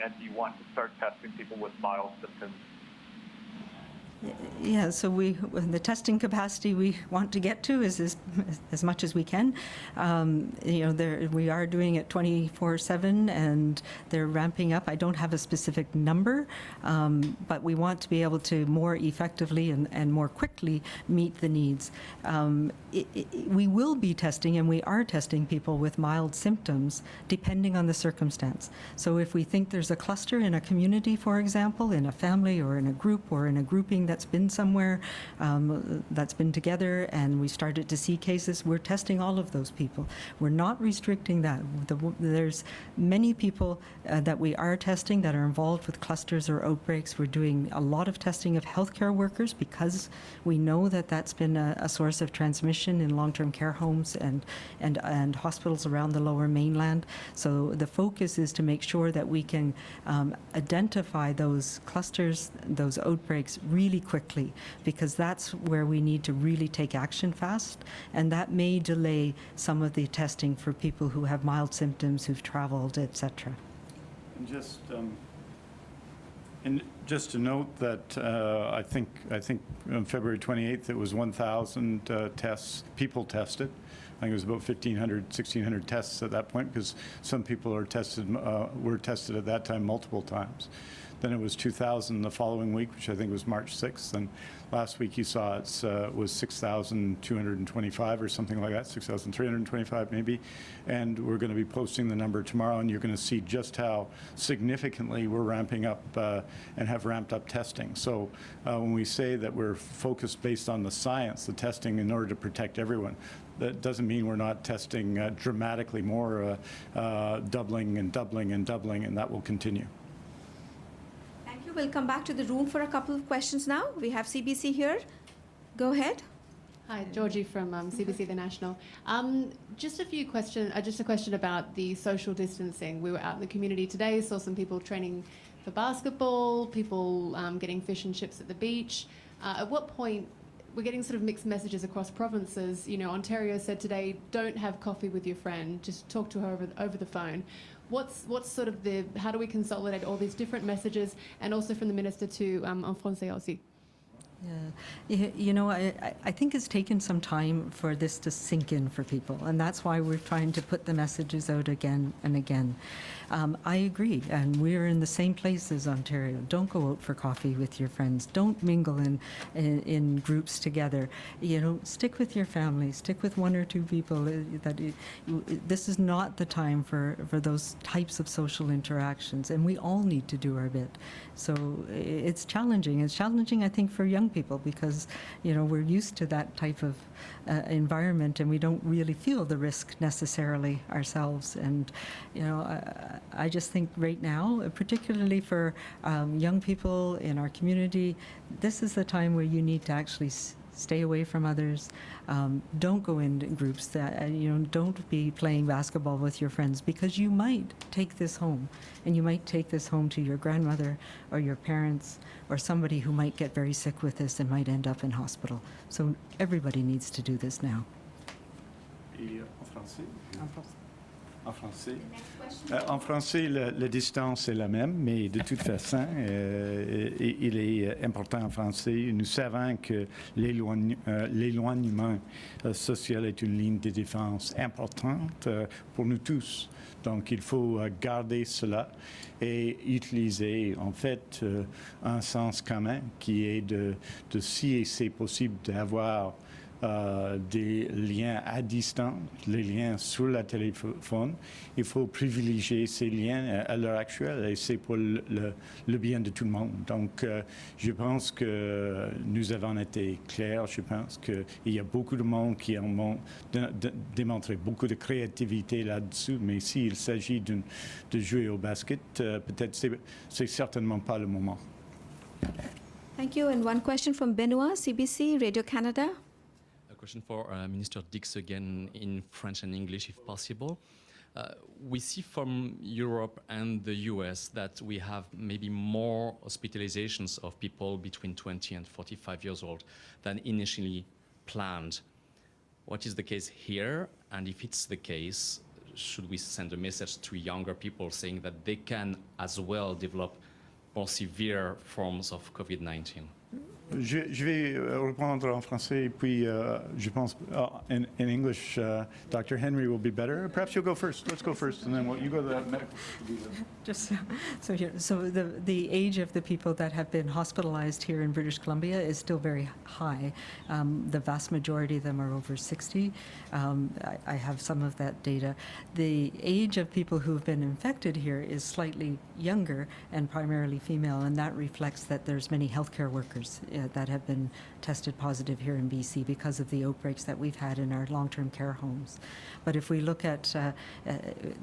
And do you want to start testing people with mild symptoms? Yeah, so the testing capacity we want to get to is as much as we can. We are doing it 24/7, and they're ramping up. I don't have a specific number, but we want to be able to more effectively and more quickly meet the needs. We will be testing, and we are testing people with mild symptoms depending on the circumstance. So if we think there's a cluster in a community, for example, in a family or in a group or in a grouping that's been somewhere, that's been together, and we started to see cases, we're testing all of those people. We're not restricting that. There's many people that we are testing that are involved with clusters or outbreaks. We're doing a lot of testing of healthcare workers because we know that that's been a source of transmission in long-term care homes and hospitals around the Lower Mainland. So the focus is to make sure that we can identify those clusters, those outbreaks really quickly, because that's where we need to really take action fast, and that may delay some of the testing for people who have mild symptoms, who've traveled, etc. And just to note that I think on February 28th it was 1,000 tests, people tested. I think it was about 1,500, 1,600 tests at that point, because some people were tested at that time multiple times. Then it was 2,000 the following week, which I think was March 6th. And last week you saw it was 6,225 or something like that, 6,325 maybe. And we're going to be posting the number tomorrow, and you're going to see just how significantly we're ramping up and have ramped up testing. So when we say that we're focused based on the science, the testing in order to protect everyone, that doesn't mean we're not testing dramatically more, doubling and doubling and doubling, and that will continue. We'll come back to the room for a couple of questions now. We have CBC here. Go ahead. Hi, Georgie from CBC The National. Just a question about the social distancing. We were out in the community today, saw some people training for basketball, people getting fish and chips at the beach. At what point, we're getting sort of mixed messages across provinces. You know, Ontario said today, don't have coffee with your friend, just talk to her over the phone. What's sort of how do we consolidate all these different messages, and also from the Minister to en français aussi? Yeah, you know, I think it's taken some time for this to sink in for people, and that's why we're trying to put the messages out again and again. I agree, and we're in the same place as Ontario. Don't go out for coffee with your friends. Don't mingle in groups together. You know, stick with your family. Stick with one or two people. This is not the time for those types of social interactions, and we all need to do our bit. So it's challenging. It's challenging, I think, for young people, because, you know, we're used to that type of environment, and we don't really feel the risk necessarily ourselves. And, you know, I just think right now, particularly for young people in our community, this is the time where you need to actually stay away from others. Don't go in groups that, don't be playing basketball with your friends, because you might take this home, and you might take this home to your grandmother or your parents or somebody who might get very sick with this and might end up in hospital. So everybody needs to do this now. En français, la distance est la même, mais de toute façon, il est important en français. Nous savons que l'éloignement social est une ligne de défense importante pour nous tous. Donc, il faut garder cela et utiliser, en fait, un sens commun qui est de si c'est possible d'avoir des liens à distance, les liens sur le téléphone. Il faut privilégier ces liens à l'heure actuelle, et c'est pour le bien de tout le monde. Donc, je pense que nous avons été clairs. Je pense qu'il y a beaucoup de monde qui ont démontré beaucoup de créativité là-dessus, mais s'il s'agit de jouer au basket, peut-être c'est certainement pas le moment. Thank you. And one question from Benoit, CBC, Radio-Canada. Question for Minister Dix again in French and English, if possible. We see from Europe and the US that we have maybe more hospitalizations of people between 20 and 45 years old than initially planned. What is the case here? And if it's the case, should we send a message to younger people saying that they can as well develop more severe forms of COVID-19? Je vais répondre en français, puis je pense in English, Dr. Henry will be better. Perhaps you'll go first. Let's go first, and then you go to the medical. Just so the age of the people that have been hospitalized here in British Columbia is still very high. The vast majority of them are over 60. I have some of that data. The age of people who have been infected here is slightly younger and primarily female, and that reflects that there's many healthcare workers that have been tested positive here in BC because of the outbreaks that we've had in our long-term care homes. But if we look at,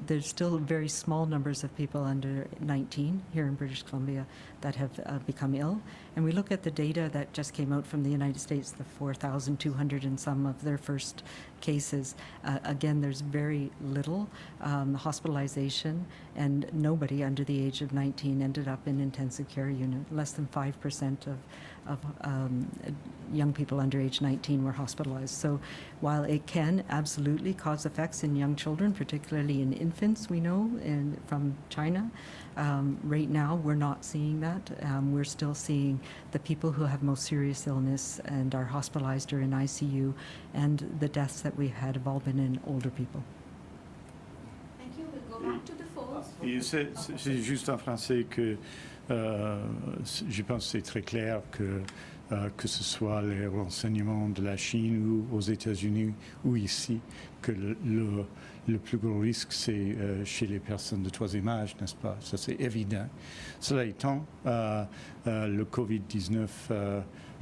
there's still very small numbers of people under 19 here in British Columbia that have become ill. And we look at the data that just came out from the United States, the 4,200 and some of their first cases. Again, there's very little hospitalization, and nobody under the age of 19 ended up in intensive care unit. Less than 5% of young people under age 19 were hospitalized. So while it can absolutely cause effects in young children, particularly in infants, we know from China, right now we're not seeing that. We're still seeing the people who have most serious illness and are hospitalized or in ICU, and the deaths that we've had have all been in older people. Thank you. We'll go back to the phones. Et c'est juste en français que je pense que c'est très clair que ce soit les renseignements de la Chine ou aux États-Unis ou ici, que le plus gros risque, c'est chez les personnes de troisième âge, n'est-ce pas? Ça, c'est évident. Cela étant, le COVID-19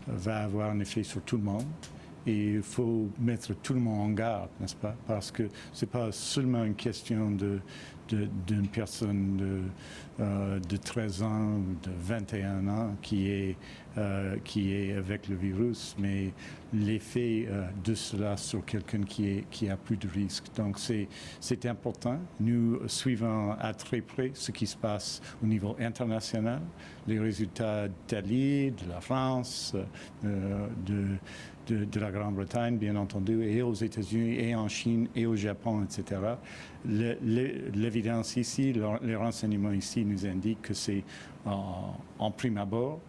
va avoir un effet sur tout le monde. Et il faut mettre tout le monde en garde, n'est-ce pas? Parce que ce n'est pas seulement une question d'une personne de 13 ans ou de 21 ans qui est avec le virus, mais l'effet de cela sur quelqu'un qui a plus de risque. Donc c'est important. Nous suivons à très près ce qui se passe au niveau international, les résultats d'Italie, de la France, de la Grande-Bretagne, bien entendu, et aux États-Unis, et en Chine, et au Japon, etc. L'évidence ici, les renseignements ici nous indiquent que c'est en prime abord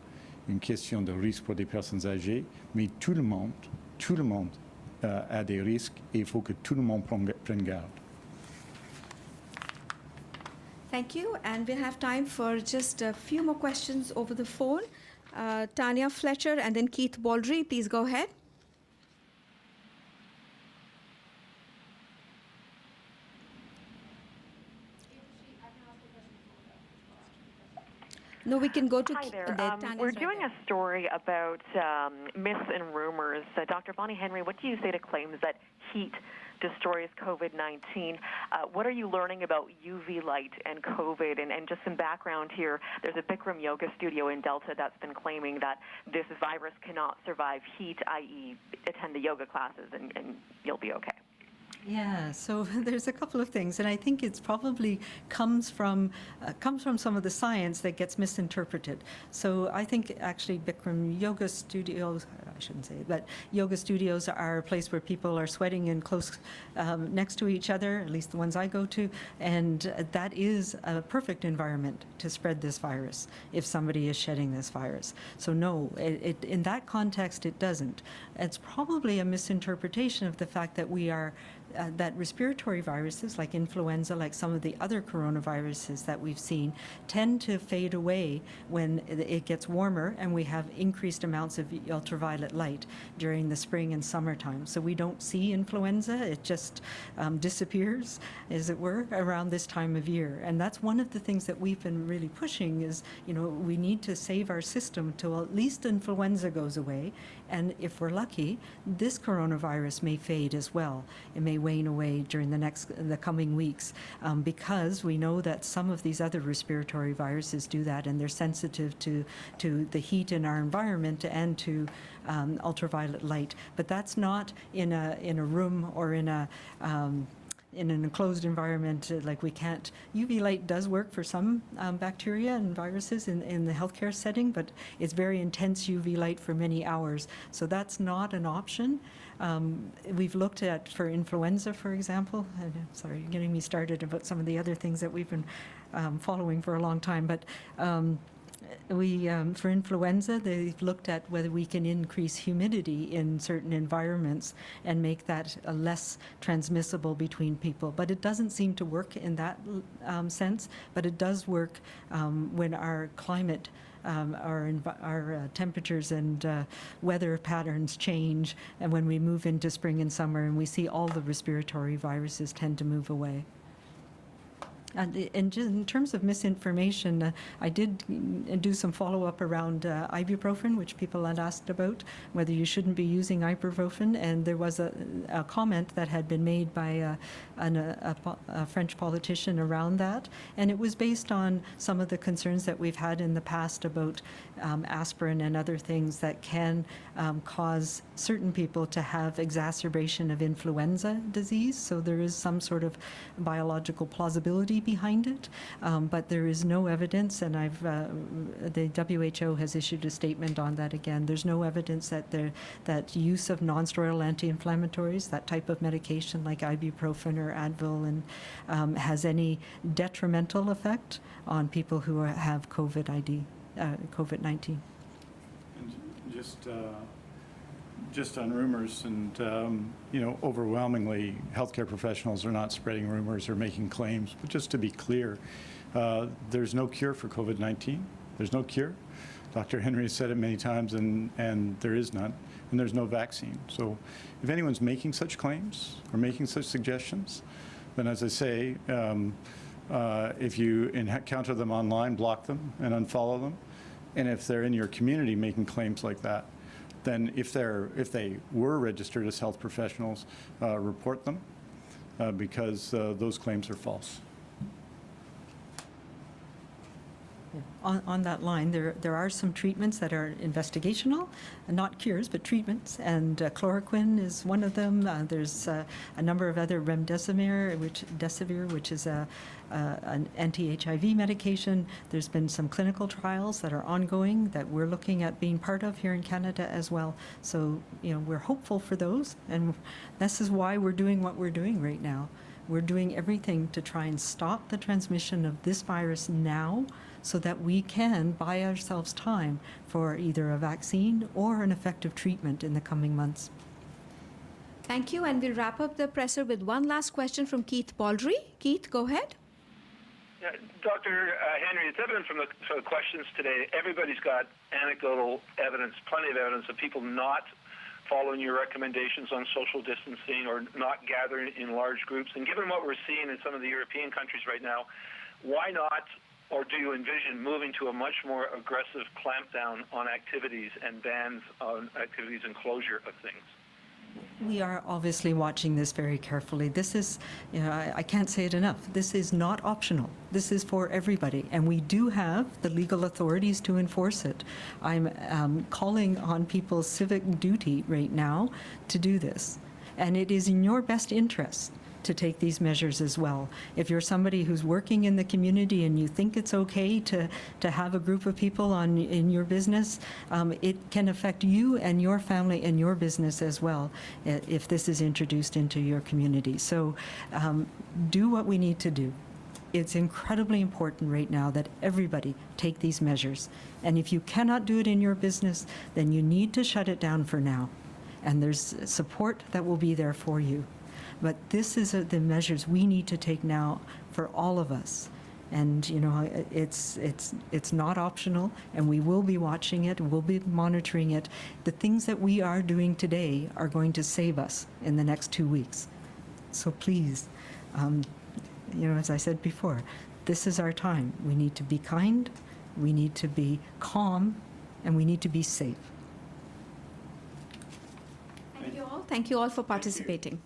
une question de risque pour des personnes âgées, mais tout le monde a des risques et il faut que tout le monde prenne garde. Thank you, and we'll have time for just a few more questions over the phone. Tanya Fletcher and then Keith Baldry, please go ahead. No, we can go to Hi there. Tanya's We're right doing there. a story about myths and rumors. Dr. Bonnie Henry, what do you say to claims that heat destroys COVID-19? What are you learning about UV light and COVID? And just some background here, there's a Bikram yoga studio in Delta that's been claiming that this virus cannot survive heat, i.e. attend the yoga classes and you'll be okay. Yeah, so there's a couple of things, and I think it's probably comes from some of the science that gets misinterpreted. So I think actually Bikram yoga studios, I shouldn't say it, but yoga studios are a place where people are sweating in close next to each other, at least the ones I go to, and that is a perfect environment to spread this virus if somebody is shedding this virus. So no, in that context it doesn't. It's probably a misinterpretation of the fact that we are that respiratory viruses like influenza, like some of the other coronaviruses that we've seen, tend to fade away when it gets warmer and we have increased amounts of ultraviolet light during the spring and summertime. So we don't see influenza, it just disappears, as it were, around this time of year. And that's one of the things that we've been really pushing is, we need to save our system till at least influenza goes away. And if we're lucky, this coronavirus may fade as well. It may wane away during the coming weeks because we know that some of these other respiratory viruses do that, and they're sensitive to the heat in our environment and to ultraviolet light. But that's not in a room or in an enclosed environment. Like we can't. UV light does work for some bacteria and viruses in the healthcare setting, but it's very intense UV light for many hours. So that's not an option. We've looked at for influenza, for example. Sorry, you're getting me started about some of the other things that we've been following for a long time, but. For influenza, they've looked at whether we can increase humidity in certain environments and make that less transmissible between people. But it doesn't seem to work in that sense, but it does work when our climate our temperatures and weather patterns change, and when we move into spring and summer and we see all the respiratory viruses tend to move away. And just in terms of misinformation, I did do some follow-up around ibuprofen, which people had asked about, whether you shouldn't be using ibuprofen. And there was a comment that had been made by a French politician around that. And it was based on some of the concerns that we've had in the past about aspirin and other things that can cause certain people to have exacerbation of influenza disease. So there is some sort of biological plausibility behind it, but there is no evidence, and the WHO has issued a statement on that again. There's no evidence that use of non-steroidal anti-inflammatories, that type of medication like ibuprofen or Advil, and has any detrimental effect on people who have COVID-19. Just on rumors, and overwhelmingly, healthcare professionals are not spreading rumors or making claims. But just to be clear, there's no cure for COVID-19. There's no cure. Dr. Henry has said it many times, and there is none, and there's no vaccine. So if anyone's making such claims or making such suggestions, then as I say, if you encounter them online, block them and unfollow them. And if they're in your community making claims like that, then if they were registered as health professionals, report them because those claims are false. On that line, there are some treatments that are investigational, not cures, but treatments, and chloroquine is one of them. There's a number of other remdesivir, which is an anti-HIV medication. There's been some clinical trials that are ongoing that we're looking at being part of here in Canada as well. So, we're hopeful for those, and this is why we're doing what we're doing right now. We're doing everything to try and stop the transmission of this virus now, so that we can buy ourselves time for either a vaccine or an effective treatment in the coming months. Thank you, and we'll wrap up the presser with one last question from Keith Baldry. Keith, go ahead. Yeah, Dr. Henry, it's evident from the questions today, everybody's got anecdotal evidence, plenty of evidence of people not following your recommendations on social distancing or not gathering in large groups. And given what we're seeing in some of the European countries right now, why not, or do you envision moving to a much more aggressive clampdown on activities and bans on activities and closure of things? We are obviously watching this very carefully. This is, I can't say it enough, this is not optional. This is for everybody, and we do have the legal authorities to enforce it. I'm calling on people's civic duty right now to do this, and it is in your best interest to take these measures as well. If you're somebody who's working in the community and you think it's okay to have a group of people in your business, it can affect you and your family and your business as well if this is introduced into your community. So do what we need to do. It's incredibly important right now that everybody take these measures. And if you cannot do it in your business, then you need to shut it down for now. And there's support that will be there for you. But this is the measures we need to take now for all of us. And, it's not optional, and we will be watching it, we'll be monitoring it. The things that we are doing today are going to save us in the next 2 weeks. So please, as I said before, this is our time. We need to be kind, we need to be calm, and we need to be safe. Thank you all. Thank you all for participating.